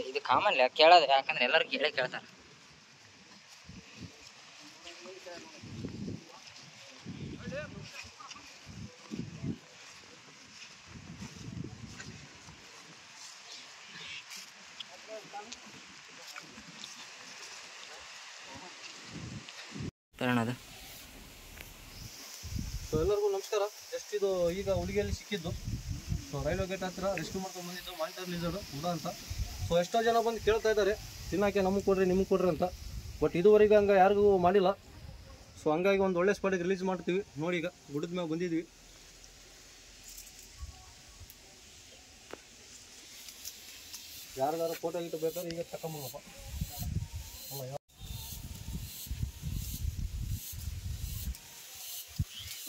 ಇದು ಕಾಮನ್ ಕೇಳೋದು, ಯಾಕಂದ್ರೆ ಎಲ್ಲರೂ ಕೇಳೇ ಕೇಳ್ತಾರೆ. ಅದು ಸೊ ಎಲ್ಲರಿಗೂ ನಮಸ್ಕಾರ. ಜಸ್ಟ್ ಇದು ಈಗ ಹುಡುಗಿಯಲ್ಲಿ ಸಿಕ್ಕಿದ್ದು. ಸೊ ರೈಲ್ವೆ ಗೇಟ್ ಹತ್ರ ರೆಸ್ಕ್ಯೂ ಮಾಡ್ಕೊಂಡು ಬಂದಿದ್ದು ಮಾನಿಟರ್ ಲಿಜರ್ಡ್ ಉಡಾ ಅಂತ. ಸೊ ಎಷ್ಟೋ ಜನ ಬಂದು ಕೇಳ್ತಾ ಇದ್ದಾರೆ ತಿನ್ನೋಕ್ಕೆ ನಮಗೆ ಕೊಡ್ರಿ ನಿಮಗೆ ಕೊಡ್ರಿ ಅಂತ. ಬಟ್ ಇದುವರೆಗೆ ಹಂಗೆ ಯಾರಿಗೂ ಮಾಡಿಲ್ಲ. ಸೊ ಹಂಗಾಗಿ ಒಂದು ಒಳ್ಳೆ ಸ್ಪಾಟಿಗೆ ರಿಲೀಸ್ ಮಾಡ್ತೀವಿ. ನೋಡಿ ಈಗ ಗುಡ್ಡದ ಮೇಲೆ ಬಂದಿದ್ವಿ. ಯಾರಿಗಾರು ಫೋಟೋ ಗಿಟ್ಟು ಬೇಕಾದ್ರೆ ಈಗ ತಗೊಂಬಪ್ಪ.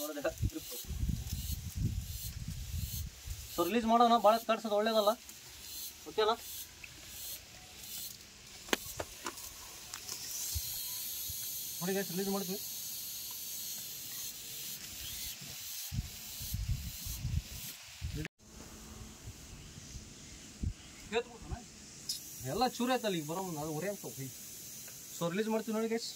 ನೋಡಿದೆ ಸೊ ರಿಲೀಸ್ ಮಾಡೋಣ. ಭಾಳ ಕಾಡ್ಸೋದು ಒಳ್ಳೇದಲ್ಲ, ಓಕೆನಾ? ನೋಡಿ ಗೈಸ್ ರಿಲೀಸ್ ಮಾಡ್ತೀವಿ. ಎಲ್ಲ ಚೂರು ಆಯ್ತಲ್ಲ ಈಗ ಬರೋ ಮುಂದೆ, ಅದು ಒರೆ ಅಂತ. ಸೊ ರಿಲೀಸ್ ಮಾಡ್ತೀವಿ ನೋಡಿ ಗೈಸ್.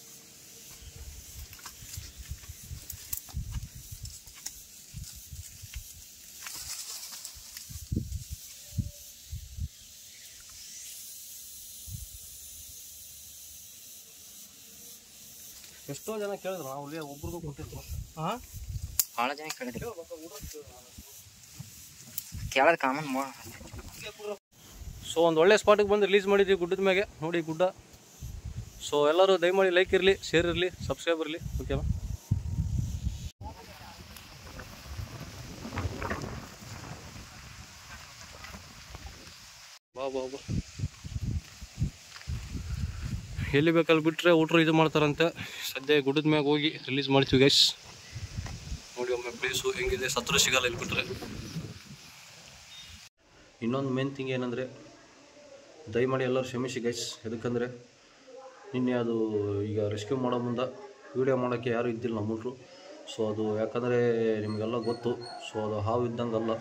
ಎಷ್ಟೋ ಜನ ಕೇಳಿದ್ರು, ನಾವು ಒಬ್ರಿಗೂ ಕೊಟ್ಟಿರ್ತೀವಿ. ಹಾಂ, ಭಾಳ ಜನ ಕೇಳಿದ್ರು. ಕೇಳೋದು ಕಾಮನ್. ಸೊ ಒಂದು ಒಳ್ಳೆ ಸ್ಪಾಟಿಗೆ ಬಂದು ರಿಲೀಸ್ ಮಾಡಿದ್ವಿ ಗುಡ್ಡದ ಮ್ಯಾಗೆ. ನೋಡಿ ಗುಡ್ಡ. ಸೊ ಎಲ್ಲರೂ ದಯಮಾಡಿ ಲೈಕ್ ಇರಲಿ, ಶೇರ್ ಇರಲಿ, ಸಬ್ಸ್ಕ್ರೈಬ್ ಇರಲಿ, ಓಕೆನಾ? ಬಾ ಬಾ ಬಾ. ಎಲ್ಲಿ ಬೇಕಲ್ಲಿ ಬಿಟ್ಟರೆ ಊಟ್ರು ಇದು ಮಾಡ್ತಾರಂತೆ. ಸದ್ಯ ಗುಡ್ಡದ ಮ್ಯಾಗ ಹೋಗಿ ರಿಲೀಸ್ ಮಾಡ್ತೀವಿ ಗೈಸ್. ನೋಡಿ ಒಮ್ಮೆ ಪ್ಲೇಸು ಹೆಂಗಿದೆ, ಸತ್ರು ಸಿಗಲ್ಲ ಇಲ್ಲಿ ಬಿಟ್ಟರೆ. ಇನ್ನೊಂದು ಮೇನ್ ಥಿಂಗ್ ಏನಂದರೆ, ದಯಮಾಡಿ ಎಲ್ಲರೂ ಕ್ಷಮಿಸಿ ಗೈಸ್. ಯಾಕಂದರೆ ನಿನ್ನೆ ಅದು ಈಗ ರೆಸ್ಕ್ಯೂ ಮಾಡೋ ಮುಂದೆ ವೀಡಿಯೋ ಮಾಡೋಕ್ಕೆ ಯಾರೂ ಇದ್ದಿಲ್ಲ ನಮ್ಮೂರು. ಸೊ ಅದು ಯಾಕಂದರೆ ನಿಮಗೆಲ್ಲ ಗೊತ್ತು. ಸೊ ಅದು ಹಾವು ಇದ್ದಂಗಲ್ಲ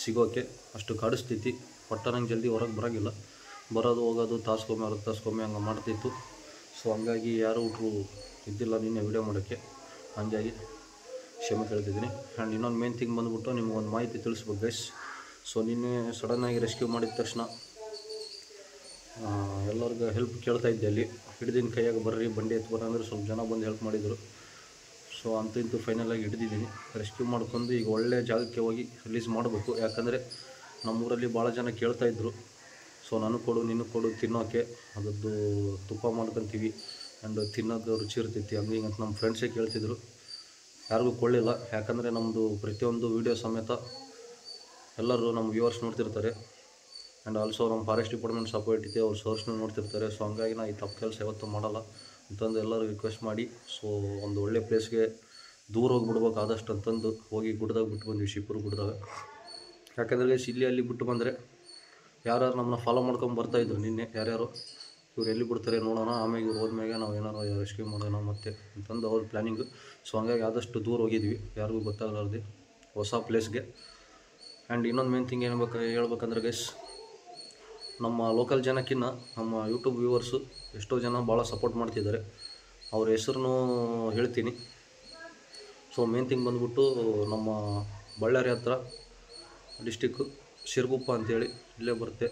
ಸಿಗೋಕ್ಕೆ, ಅಷ್ಟು ಕಾಡಿಸ್ತೈತಿ. ಪಟ್ಟನಂಗೆ ಜಲ್ದಿ ಹೊರಗೆ ಬರೋಂಗಿಲ್ಲ. ಬರೋದು ಹೋಗೋದು ತಾಸ್ಕೊಮ್ಮೆ ಹೊರಗೆ ತಾಸ್ಕೊಮ್ಮೆ ಹಂಗೆ ಮಾಡ್ತಿತ್ತು. ಸೊ ಹಂಗಾಗಿ ಯಾರೂ ಊಟ್ರು ಇದ್ದಿಲ್ಲ ನಿನ್ನೆ ವೀಡಿಯೋ ಮಾಡೋಕ್ಕೆ. ಹಂಗಾಗಿ ಕ್ಷಮೆ ಕೇಳ್ತಿದ್ದೀನಿ. ಆ್ಯಂಡ್ ಇನ್ನೊಂದು ಮೇನ್ ಥಿಂಗ್ ಬಂದುಬಿಟ್ಟು ನಿಮ್ಗೊಂದು ಮಾಹಿತಿ ತಿಳಿಸ್ಬೇಕು ಗೈಸ್. ಸೊ ನಿನ್ನೆ ಸಡನ್ನಾಗಿ ರೆಸ್ಕ್ಯೂ ಮಾಡಿದ ತಕ್ಷಣ ಎಲ್ಲರಿಗೂ ಹೆಲ್ಪ್ ಕೇಳ್ತಾ ಇದ್ದೆ. ಅಲ್ಲಿ ಹಿಡ್ದಿನ ಕೈಯಾಗ ಬರ್ರಿ ಬಂಡಿ ಎತ್ತು ಬರೋಂದ್ರೆ ಸ್ವಲ್ಪ ಜನ ಬಂದು ಹೆಲ್ಪ್ ಮಾಡಿದರು. ಸೊ ಅಂತೂ ಇಂತೂ ಫೈನಲಾಗಿ ಹಿಡಿದಿದ್ದೀನಿ. ರೆಸ್ಕ್ಯೂ ಮಾಡ್ಕೊಂಡು ಈಗ ಒಳ್ಳೆ ಜಾಗಕ್ಕೆ ಹೋಗಿ ರಿಲೀಸ್ ಮಾಡಬೇಕು. ಯಾಕಂದರೆ ನಮ್ಮೂರಲ್ಲಿ ಭಾಳ ಜನ ಕೇಳ್ತಾಯಿದ್ರು, ಸೊ ನನಗೆ ಕೊಡು ನಿನಗೆ ಕೊಡು ತಿನ್ನೋಕ್ಕೆ, ಅದರದ್ದು ತುಪ್ಪ ಮಾಡ್ಕೊತೀವಿ ಆ್ಯಂಡ್ ತಿನ್ನೋದು ರುಚಿ ಇರ್ತೈತಿ ಹಂಗೆ ಹಿಂಗೆ ಅಂತ ನಮ್ಮ ಫ್ರೆಂಡ್ಸೇ ಕೇಳ್ತಿದ್ರು. ಯಾರಿಗೂ ಕೊಳ್ಳಿಲ್ಲ, ಯಾಕಂದರೆ ನಮ್ಮದು ಪ್ರತಿಯೊಂದು ವೀಡಿಯೋ ಸಮೇತ ಎಲ್ಲರೂ ನಮ್ಮ ವ್ಯೂವರ್ಸ್ ನೋಡ್ತಿರ್ತಾರೆ. ಆ್ಯಂಡ್ ಆಲ್ಸೋ ನಮ್ಮ ಫಾರೆಸ್ಟ್ ಡಿಪಾರ್ಟ್ಮೆಂಟ್ ಸಪೋರ್ಟ್ ಐತೆ, ಅವ್ರು ಸೋರ್ಸ್ನೂ ನೋಡ್ತಿರ್ತಾರೆ. ಸೊ ಹಂಗಾಗಿ ನಾ ಈ ತಪ್ಪು ಕೆಲಸ ಯಾವತ್ತೂ ಮಾಡಲ್ಲ ಅಂತಂದು ಎಲ್ಲರೂ ರಿಕ್ವೆಸ್ಟ್ ಮಾಡಿ, ಸೊ ಒಂದು ಒಳ್ಳೆ ಪ್ಲೇಸ್ಗೆ ದೂರ ಹೋಗಿಬಿಡ್ಬೇಕು ಆದಷ್ಟು ಅಂತಂದು ಹೋಗಿ ಗುಡ್ದಾಗ ಬಿಟ್ಟು ಬಂದ್ವಿ, ಶಿಪುರ ಗುಡ್ದಾಗ. ಯಾಕಂದರೆ ಇಲ್ಲಿ ಅಲ್ಲಿ ಬಿಟ್ಟು ಬಂದರೆ ಯಾರು ನಮ್ಮನ್ನ ಫಾಲೋ ಮಾಡ್ಕೊಂಡು ಬರ್ತಾಯಿದ್ರು ನಿನ್ನೆ. ಯಾರ್ಯಾರು ಇವ್ರು ಎಲ್ಲಿ ಬಿಡ್ತಾರೆ ನೋಡೋಣ, ಆಮೇಲೆ ಇವ್ರು ಹೋದ್ಮೇಲೆ ನಾವು ಏನಾರು ರೆಸ್ಕ್ಯೂ ಮಾಡೋಣ ಮತ್ತೆ ಅಂತಂದು ಅವ್ರ ಪ್ಲ್ಯಾನಿಂಗು. ಸೊ ಹಂಗಾಗಿ ಆದಷ್ಟು ದೂರ ಹೋಗಿದ್ವಿ, ಯಾರಿಗೂ ಗೊತ್ತಾಗಲಾರ್ದು ಹೊಸ ಪ್ಲೇಸ್ಗೆ. ಆ್ಯಂಡ್ ಇನ್ನೊಂದು ಮೇನ್ ಥಿಂಗ್ ಹೇಳ್ಬೇಕಂದ್ರೆ ಗೈಸ್, ನಮ್ಮ ಲೋಕಲ್ ಜನಕ್ಕಿಂತ ನಮ್ಮ ಯೂಟ್ಯೂಬ್ ವ್ಯೂವರ್ಸು ಎಷ್ಟೋ ಜನ ಭಾಳ ಸಪೋರ್ಟ್ ಮಾಡ್ತಿದ್ದಾರೆ. ಅವ್ರ ಹೆಸರನ್ನು ಹೇಳ್ತೀನಿ. ಸೊ ಮೇನ್ ಥಿಂಗ್ ಬಂದ್ಬಿಟ್ಟು ನಮ್ಮ ಬಳ್ಳಾರಿ ಹತ್ರ ಡಿಸ್ಟಿಕ್ಕು ಶಿರಗುಪ್ಪ ಅಂತೇಳಿ ಇಲ್ಲೇ ಬರುತ್ತೆ.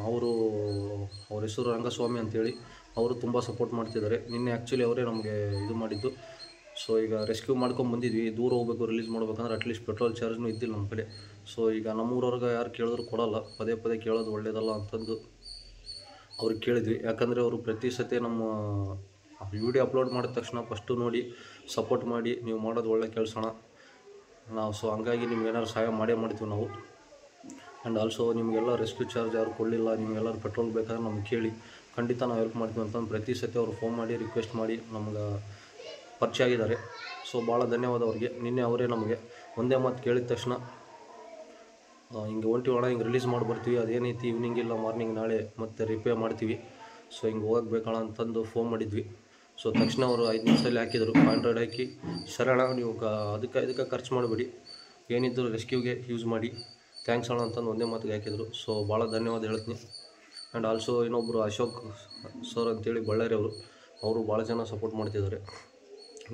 ಅವ್ರ ಹೆಸರು ರಂಗಸ್ವಾಮಿ ಅಂತೇಳಿ. ಅವರು ತುಂಬ ಸಪೋರ್ಟ್ ಮಾಡ್ತಿದ್ದಾರೆ. ನಿನ್ನೆ ಆ್ಯಕ್ಚುಲಿ ಅವರೇ ನಮಗೆ ಇದು ಮಾಡಿದ್ದು. ಸೊ ಈಗ ರೆಸ್ಕ್ಯೂ ಮಾಡ್ಕೊಂಡು ಬಂದಿದ್ವಿ. ದೂರ ಹೋಗ್ಬೇಕು, ರಿಲೀಸ್ ಮಾಡ್ಬೇಕಂದ್ರೆ ಅಟ್ಲೀಸ್ಟ್ ಪೆಟ್ರೋಲ್ ಚಾರ್ಜ್ನೂ ಇದ್ದಿಲ್ಲ ನಮ್ಮ ಕಡೆ. ಸೊ ಈಗ ನಮ್ಮೂರವ್ರಿಗೆ ಯಾರು ಕೇಳಿದ್ರು ಕೊಡೋಲ್ಲ, ಪದೇ ಪದೇ ಕೇಳೋದು ಒಳ್ಳೇದಲ್ಲ ಅಂತಂದು ಅವ್ರಿಗೆ ಕೇಳಿದ್ವಿ. ಯಾಕಂದರೆ ಅವರು ಪ್ರತಿ ಸತಿ ನಮ್ಮ ವಿಡಿಯೋ ಅಪ್ಲೋಡ್ ಮಾಡಿದ ತಕ್ಷಣ ಫಸ್ಟು ನೋಡಿ ಸಪೋರ್ಟ್ ಮಾಡಿ, ನೀವು ಮಾಡೋದು ಒಳ್ಳೆ ಕೆಲಸಣ, ನಾವು. ಸೊ ಹಂಗಾಗಿ ನಿಮ್ಗೆ ಏನಾದ್ರು ಸಹಾಯ ಮಾಡೇ ಮಾಡ್ತೀವಿ ನಾವು. ಆ್ಯಂಡ್ ಆಲ್ಸೋ ನಿಮಗೆಲ್ಲ ರೆಸ್ಕ್ಯೂ ಚಾರ್ಜ್ ಯಾರು ಕೊಡಲಿಲ್ಲ, ನಿಮಗೆಲ್ಲರೂ ಪೆಟ್ರೋಲ್ ಬೇಕಾದ್ರೆ ನಮ್ಗೆ ಕೇಳಿ, ಖಂಡಿತ ನಾವು ಹೆಲ್ಪ್ ಮಾಡ್ತೀವಿ ಅಂತಂದು ಪ್ರತಿ ಸತಿ ಅವ್ರು ಫೋನ್ ಮಾಡಿ ರಿಕ್ವೆಸ್ಟ್ ಮಾಡಿ ನಮ್ಗೆ ಪರಿಚಯ ಆಗಿದ್ದಾರೆ. ಸೊ ಭಾಳ ಧನ್ಯವಾದ ಅವ್ರಿಗೆ. ನಿನ್ನೆ ಅವರೇ ನಮಗೆ ಒಂದೇ ಮಾತು ಕೇಳಿದ ತಕ್ಷಣ ಹಿಂಗೆ ಹೊಂಟಿವಣ, ಹಿಂಗೆ ರಿಲೀಸ್ ಮಾಡಿ ಬರ್ತೀವಿ, ಅದೇನೈತಿ ಈವ್ನಿಂಗ್ ಇಲ್ಲ ಮಾರ್ನಿಂಗ್ ನಾಳೆ ಮತ್ತೆ ರಿಪೇ ಮಾಡ್ತೀವಿ, ಸೊ ಹಿಂಗೆ ಹೋಗಬೇಕಣ ಅಂತಂದು ಫೋನ್ ಮಾಡಿದ್ವಿ. ಸೊ ತಕ್ಷಣ ಅವರು 5 ನಿಮಿಷದಲ್ಲಿ ಹಾಕಿದರು. 500 ಹಾಕಿ, ಸರಿ ಅಣ್ಣ ನೀವು ಅದಕ್ಕೆ ಖರ್ಚು ಮಾಡಬೇಡಿ, ಏನಿದ್ರು ರೆಸ್ಕ್ಯೂಗೆ ಯೂಸ್ ಮಾಡಿ, ಥ್ಯಾಂಕ್ಸ್ ಅಣ್ಣ ಅಂತಂದು ಒಂದೇ ಮಾತಿಗೆ ಹಾಕಿದರು. ಸೊ ಭಾಳ ಧನ್ಯವಾದ ಹೇಳ್ತೀನಿ. ಆ್ಯಂಡ್ ಆಲ್ಸೋ ಇನ್ನೊಬ್ಬರು ಅಶೋಕ್ ಸರ್ ಅಂತೇಳಿ ಬಳ್ಳಾರಿ ಅವರು ಭಾಳ ಜನ ಸಪೋರ್ಟ್ ಮಾಡ್ತಿದ್ದಾರೆ.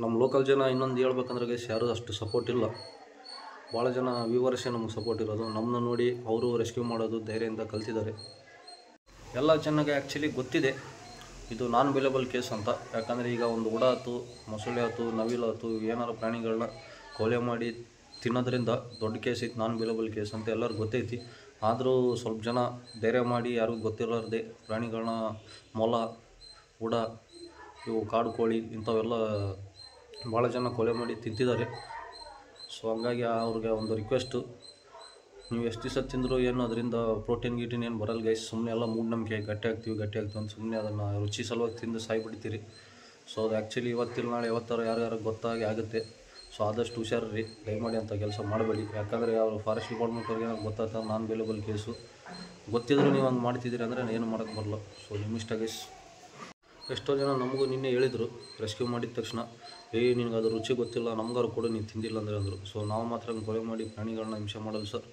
ನಮ್ಮ ಲೋಕಲ್ ಜನ ಇನ್ನೊಂದು ಹೇಳ್ಬೇಕಂದ್ರೆ ಗೈಸ್ ಯಾರೂ ಅಷ್ಟು ಸಪೋರ್ಟ್ ಇಲ್ಲ. ಭಾಳ ಜನ ವ್ಯೂವರ್ಸೇ ನಮಗೆ ಸಪೋರ್ಟ್ ಇರೋದು. ನಮ್ಮನ್ನ ನೋಡಿ ಅವರು ರೆಸ್ಕ್ಯೂ ಮಾಡೋದು ಧೈರ್ಯದಿಂದ ಕಲ್ತಿದ್ದಾರೆ. ಎಲ್ಲ ಚೆನ್ನಾಗಿ ಆ್ಯಕ್ಚುಲಿ ಗೊತ್ತಿದೆ ಇದು ನಾನ್ ಬೇಲೇಬಲ್ ಕೇಸ್ ಅಂತ. ಯಾಕಂದರೆ ಈಗ ಒಂದು ಉಡ ಆಯ್ತು, ಮೊಸಳೆ ಆಯ್ತು, ನವಿಲು ಆಯ್ತು, ಏನಾರು ಪ್ರಾಣಿಗಳನ್ನ ಕೊಲೆ ಮಾಡಿ ತಿನ್ನೋದ್ರಿಂದ ದೊಡ್ಡ ಕೇಸ್ ಐತಿ, ನಾನ್ ಬೇಲೇಬಲ್ ಕೇಸ್ ಅಂತ ಎಲ್ಲರಿಗೂ ಗೊತ್ತೈತಿ. ಆದರೂ ಸ್ವಲ್ಪ ಜನ ಧೈರ್ಯ ಮಾಡಿ ಯಾರಿಗೂ ಗೊತ್ತಿರಲಾರ್ದೆ ಪ್ರಾಣಿಗಳನ್ನ, ಮೊಲ, ಉಡ, ಇವು ಕಾಡು ಕೋಳಿ ಇಂಥವೆಲ್ಲ ಭಾಳ ಜನ ಕೊಲೆ ಮಾಡಿ ತಿಂತಿದ್ದಾರೆ. ಸೊ ಹಂಗಾಗಿ ಅವ್ರಿಗೆ ಒಂದು ರಿಕ್ವೆಸ್ಟು, ನೀವು ಎಷ್ಟು ದಿವಸ ತಿಂದರೂ ಏನು ಅದರಿಂದ ಪ್ರೋಟೀನ್ ಗೀಟಿನ್ ಏನು ಬರಲ್ಲ ಗೈಸ್. ಸುಮ್ಮನೆ ಎಲ್ಲ ಮೂಢನಂಬಿಕೆ, ಗಟ್ಟಿ ಆಗ್ತೀವಿ ಅಂತ ಸುಮ್ಮನೆ ಅದನ್ನು ರುಚಿ ಸಲುವಾಗಿ ತಿಂದು ಸಾಯ್ಬಿಡ್ತೀರಿ. ಸೊ ಅದು ಆ್ಯಕ್ಚುಲಿ ಇವತ್ತಿಲ್ಲ ನಾಳೆ ಯಾವತ್ತಾರು ಯಾರ್ಯಾರು ಗೊತ್ತಾಗಿ ಆಗುತ್ತೆ. ಸೊ ಆದಷ್ಟು ಹುಷಾರ್ರಿ, ದಯಮಾಡಿ ಅಂತ ಕೆಲಸ ಮಾಡಬೇಡಿ. ಯಾಕಂದರೆ ಅವರು ಫಾರೆಸ್ಟ್ ಡಿಪಾರ್ಟ್ಮೆಂಟ್ವ್ರಿಗೆ ಏನಾದ್ರು ಗೊತ್ತಾಗ್ತದೆ ನಾನ್ ಬೇಲೇಬಲ್ ಕೇಸು, ಗೊತ್ತಿದ್ರು ನೀವು ಹಂಗೆ ಮಾಡ್ತಿದ್ದೀರಿ ಅಂದರೆ ಏನು ಮಾಡೋಕ್ಕೆ ಬರಲ್ಲ. ಸೊ ನಿಮ್ಮಿಷ್ಟ ಗೈಸ್. ಎಷ್ಟೋ ಜನ ನಮಗೂ ನಿನ್ನೆ ಹೇಳಿದರು ರೆಸ್ಕ್ಯೂ ಮಾಡಿದ ತಕ್ಷಣ, ನಿನಗೆ ಅದು ರುಚಿ ಗೊತ್ತಿಲ್ಲ, ನಮ್ಗಾರು ಕೂಡ ನೀನು ತಿಂದಿಲ್ಲ ಅಂದರೆ ಅಂದರು. ಸೊ ನಾವು ಮಾತ್ರ ಕೊಲೆ ಮಾಡಿ ಪ್ರಾಣಿಗಳನ್ನ ಹಿಂಸೆ ಮಾಡೋದು ಸರ್,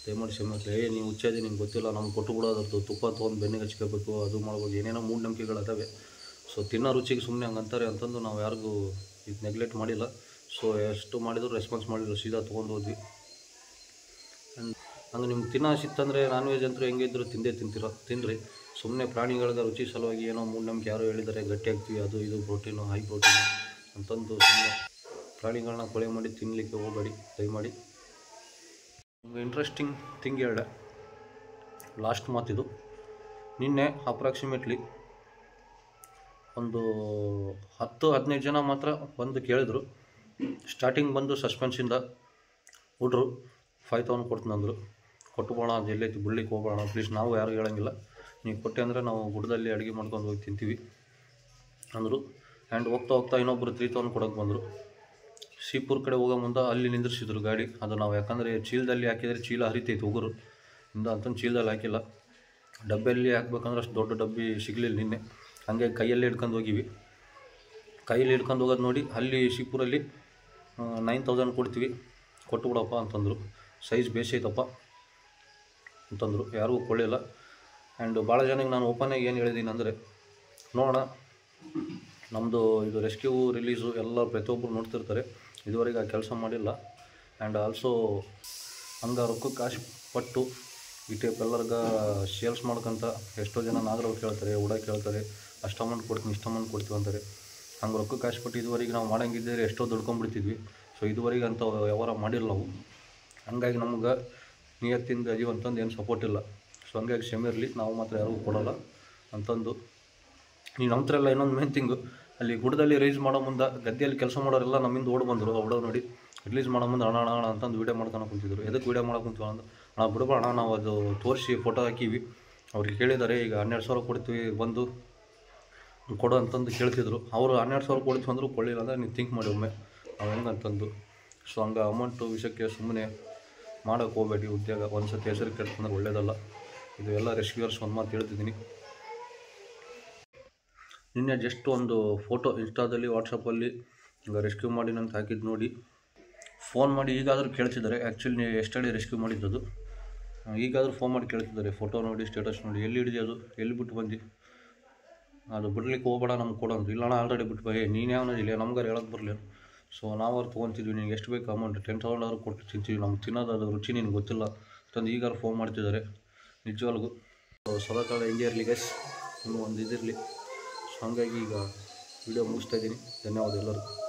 ದಯಮಾಡಿ ಕ್ಷಮಿಸಲಿ. ನೀವು ಹುಚ್ಚಾದಿ ನಿಮ್ಗೆ ಗೊತ್ತಿಲ್ಲ, ನಮ್ಗೆ ಕೊಟ್ಟು ಬಿಡೋದ್ರದ್ದು, ತುಪ್ಪ ತೊಗೊಂಡು ಬೆನ್ನಿಗೆ ಹಚ್ಕೋಬೇಕು, ಅದು ಮಾಡ್ಬೋದು, ಏನೇನೋ ಮೂಢನಂಬಿಕೆಗಳು ಅದಾವೆ. ಸೊ ತಿನ್ನೋ ರುಚಿಗೆ ಸುಮ್ಮನೆ ಹಂಗೆ ಅಂತಾರೆ ಅಂತಂದು ನಾವು ಯಾರಿಗೂ ಇದು ನೆಗ್ಲೆಕ್ಟ್ ಮಾಡಿಲ್ಲ. ಸೊ ಎಷ್ಟು ಮಾಡಿದ್ರು ರೆಸ್ಪಾನ್ಸ್ ಮಾಡಿದ್ರು, ಸೀದಾ ತೊಗೊಂಡು ಹೋದ್ವಿ. ಹಂಗೆ ನಿಮ್ಗೆ ತಿನ್ನೋ ಸಿತ್ತಂದರೆ ನಾನ್ ವೆಜ್ ಅಂತೂ ಹೆಂಗೆ ಇದ್ದರೂ ತಿನ್ನಿರಿ. ಸುಮ್ಮನೆ ಪ್ರಾಣಿಗಳಿಗೆ ರುಚಿ ಸಲುವಾಗಿ ಏನೋ ಮೂಢನಂಬಿಕೆ ಯಾರೋ ಹೇಳಿದ್ದಾರೆ ಗಟ್ಟಿ ಆಗ್ತೀವಿ, ಅದು ಇದು ಪ್ರೋಟೀನು, ಹೈ ಪ್ರೋಟೀನು ಅಂತಂದು ಸುಮ್ಮನೆ ಪ್ರಾಣಿಗಳನ್ನ ಕೊಲೆ ಮಾಡಿ ತಿನ್ನಲಿಕ್ಕೆ ಹೋಗಬೇಡಿ ದಯಮಾಡಿ. ನಿಮಗೆ ಇಂಟ್ರೆಸ್ಟಿಂಗ್ ಥಿಂಗ್ ಹೇಳಿದೆ, ಲಾಸ್ಟ್ ಮಾತಿದು. ನಿನ್ನೆ ಅಪ್ರಾಕ್ಸಿಮೇಟ್ಲಿ ಒಂದು 10-15 ಜನ ಮಾತ್ರ ಬಂದು ಕೇಳಿದ್ರು. ಸ್ಟಾರ್ಟಿಂಗ್ ಬಂದು ಸಸ್ಪೆನ್ಸಿಂದ ಹುಡ್ರು 5000 ಕೊಡ್ತೀನಂದರು. ಕೊಟ್ಟುಬೋಣ, ಅದು ಎಲ್ಲೈತಿ ಬಿಡ್ಲಿಕ್ಕೆ ಹೋಗೋಣ ಪ್ಲೀಸ್, ನಾವು ಯಾರು ಹೇಳೋಂಗಿಲ್ಲ, ನೀವು ಕೊಟ್ಟೆ ಅಂದರೆ ನಾವು ಗುಡ್ಡದಲ್ಲಿ ಅಡುಗೆ ಮಾಡ್ಕೊಂಡು ಹೋಗಿ ತಿಂತೀವಿ ಅಂದರು. ಆ್ಯಂಡ್ ಹೋಗ್ತಾ ಇನ್ನೊಬ್ಬರು 3000 ಕೊಡೋಕೆ ಬಂದರು. ಸೀಪುರ್ ಕಡೆ ಹೋಗೋ ಮುಂದೆ ಅಲ್ಲಿ ನಿಂದಿರಿಸಿದ್ರು ಗಾಡಿ. ಅದು ನಾವು ಯಾಕಂದರೆ ಚೀಲದಲ್ಲಿ ಹಾಕಿದರೆ ಚೀಲ ಹರಿತೈತಿ ಉಗುರು ಇಂದ ಅಂತಂದು ಚೀಲದಲ್ಲಿ ಹಾಕಿಲ್ಲ. ಡಬ್ಬಿಯಲ್ಲಿ ಹಾಕ್ಬೇಕಂದ್ರೆ ಅಷ್ಟು ದೊಡ್ಡ ಡಬ್ಬಿ ಸಿಗಲಿಲ್ಲ ನಿನ್ನೆ, ಹಾಗೆ ಕೈಯಲ್ಲೇ ಹಿಡ್ಕೊಂಡು ಹೋಗಿವಿ. ಕೈಯಲ್ಲಿ ಹಿಡ್ಕೊಂಡು ಹೋಗೋದು ನೋಡಿ ಅಲ್ಲಿ ಸೀಪುರಲ್ಲಿ 9000 ಕೊಡ್ತೀವಿ, ಕೊಟ್ಟು ಬಿಡಪ್ಪ ಅಂತಂದರು. ಸೈಜ್ ಬೇಸೈತಪ್ಪ ಅಂತಂದರು, ಯಾರಿಗೂ ಕೊಳ್ಳಿಲ್ಲ. ಆ್ಯಂಡ್ ಭಾಳ ಜನಕ್ಕೆ ನಾನು ಓಪನಾಗಿ ಏನು ಹೇಳಿದ್ದೀನಿ ಅಂದರೆ, ನೋಡೋಣ ನಮ್ಮದು ಇದು ರೆಸ್ಕ್ಯೂ ರಿಲೀಸು ಎಲ್ಲ ಪ್ರತಿಯೊಬ್ಬರು ನೋಡ್ತಿರ್ತಾರೆ, ಇದುವರೆಗೆ ಆ ಕೆಲಸ ಮಾಡಿಲ್ಲ. ಆ್ಯಂಡ್ ಆಲ್ಸೋ ಹಂಗೆ ರೊಕ್ಕ ಕಾಸು ಪಟ್ಟು ಈ ಟೈಪ್ ಎಲ್ಲರಿಗ ಸೇಲ್ಸ್ ಮಾಡ್ಕೊಂತ ಎಷ್ಟೋ ಜನ ನಾಗರವ್ರು ಕೇಳ್ತಾರೆ, ಉಡ ಕೇಳ್ತಾರೆ, ಅಷ್ಟು ಅಮೌಂಟ್ ಕೊಡ್ತೀನಿ ಇಷ್ಟು ಅಮೌಂಟ್ ಕೊಡ್ತೀವಿ ಅಂತಾರೆ. ಹಂಗೆ ರೊಕ್ಕ ಕಾಸು ಪಟ್ಟು ಇದುವರೆಗೆ ನಾವು ಮಾಡೋಂಗಿದ್ದರೆ ಎಷ್ಟೋ ದುಡ್ಕೊಂಡ್ಬಿಡ್ತಿದ್ವಿ. ಸೊ ಇದುವರೆಗೆ ಅಂತ ವ್ಯವಹಾರ ಮಾಡಿಲ್ಲ ನಾವು. ಹಂಗಾಗಿ ನಮ್ಗೆ ನಿಯತ್ತಿಂದ ಅದೀವಿ ಅಂತಂದು ಏನು ಸಪೋರ್ಟ್ ಇಲ್ಲ. ಸೊ ಹಂಗಾಗಿ ಕ್ಷಮೆ ಇರಲಿ, ನಾವು ಮಾತ್ರ ಯಾರಿಗೂ ಕೊಡೋಲ್ಲ ಅಂತಂದು. ನೀವು ನಂತರೆಲ್ಲ ಇನ್ನೊಂದು ಮೇನ್ ಥಿಂಗು, ಅಲ್ಲಿ ಗುಡ್ಡದಲ್ಲಿ ರಿಲೀಸ್ ಮಾಡೋ ಮುಂದೆ ಗದ್ದೆಯಲ್ಲಿ ಕೆಲಸ ಮಾಡೋರೆಲ್ಲ ನಮ್ಮಿಂದ ಓಡಿ ಬಂದರು. ಓಡೋ ನೋಡಿ ರಿಲೀಸ್ ಮಾಡೋ ಮುಂದೆ ಅಣ್ಣ ಅಂತಂದು ವೀಡಿಯೋ ಮಾಡ್ಕೊಂಡು ಕುಂತಿದ್ರು. ಎದಕ್ಕೆ ವೀಡಿಯೋ ಮಾಡೋಕೆ ಕುಂತೀವಿ ಅಂದ್ರೆ, ಅಣ್ಣ ಬಿಡಬೇಡ, ನಾವು ಅದು ತೋರಿಸಿ ಫೋಟೋ ಹಾಕೀವಿ, ಅವ್ರಿಗೆ ಕೇಳಿದ್ದಾರೆ, ಈಗ 12,000 ಕೊಡ್ತೀವಿ ಬಂದು ಕೊಡು ಅಂತಂದು ಕೇಳ್ತಿದ್ರು. ಅವರು 12,000 ಕೊಡ್ತೀವಿ ಅಂದರೂ ಕೊಳ್ಳಿಲ್ಲ ಅಂದರೆ ನೀವು ಥಿಂಕ್ ಮಾಡಿ ಒಮ್ಮೆ ನಾವು ಹೆಂಗಂತಂದು. ಸೊ ಹಂಗೆ ಅಮೌಂಟು ವಿಷಯಕ್ಕೆ ಸುಮ್ಮನೆ ಮಾಡೋಕ್ಕೆ ಹೋಗಬೇಡಿ ಉದ್ಯೋಗ. ಒಂದು ಸತಿ ಹೆಸರು ಕೆಡ್ತಂದ್ರೆ ಒಳ್ಳೆಯದಲ್ಲ. ಇದು ಎಲ್ಲ ರೆಸ್ಕ್ಯೂಯರ್ಸ್ ಒಂದು ಮಾತು ಹೇಳ್ತಿದ್ದೀನಿ. ನಿನ್ನೆ ಜಸ್ಟ್ ಒಂದು ಫೋಟೋ ಇನ್ಸ್ಟಾದಲ್ಲಿ ವಾಟ್ಸಪ್ಪಲ್ಲಿ ಈಗ ರೆಸ್ಕ್ಯೂ ಮಾಡಿ ನಂಗೆ ಹಾಕಿದ್ದು ನೋಡಿ ಫೋನ್ ಮಾಡಿ ಈಗಾದರೂ ಕೇಳ್ತಿದ್ದಾರೆ. ಆ್ಯಕ್ಚುಲಿ ನೀವು ಎಷ್ಟಡಿ ರೆಸ್ಕ್ಯೂ ಮಾಡಿದ್ದದು, ಈಗಾದರೂ ಫೋನ್ ಮಾಡಿ ಕೇಳ್ತಿದ್ದಾರೆ, ಫೋಟೋ ನೋಡಿ ಸ್ಟೇಟಸ್ ನೋಡಿ, ಎಲ್ಲಿ ಹಿಡಿದು ಅದು ಎಲ್ಲಿ ಬಿಟ್ಟು ಬಂದು, ಅದು ಬಿಡ್ಲಿಕ್ಕೆ ಹೋಗಬೇಡ ನಮ್ಗೆ ಕೊಡೋದು. ಇಲ್ಲಣ್ಣ ಆಲ್ರೆಡಿ ಬಿಟ್ಟು ಬೈ, ನೀನು ಯಾವನ ಇಲ್ಲ ನಮ್ಗಾರು ಹೇಳೋಕ್ಕೆ ಬರಲಿ. ಸೊ ನಾವ್ರು ತೊಗೊತಿದ್ವಿ, ನಿನಗೆ ಎಷ್ಟು ಬೇಕು ಅಮೌಂಟ್ 10,000 ಆದ್ರೂ ಕೊಟ್ಟು ತಿಂತೀವಿ, ನಮ್ಗೆ ತಿನ್ನೋದು ಅದು ರುಚಿ ನಿನ್ಗೆ ಗೊತ್ತಿಲ್ಲ ಅಂತಂದು ಈಗಾರು ಫೋನ್ ಮಾಡ್ತಿದ್ದಾರೆ ನಿಜವಾಗ್ಲೂ. ಸದಾಕಾಲ ಹಿಂಗೆ ಇರಲಿ ಗೈಸ್, ಇನ್ನೂ ಒಂದು ಇದಿರಲಿ. ಸೊ ಹಾಗಾಗಿ ಈಗ ವಿಡಿಯೋ ಮುಗಿಸ್ತಾ ಇದ್ದೀನಿ. ಧನ್ಯವಾದ ಎಲ್ಲರಿಗೂ.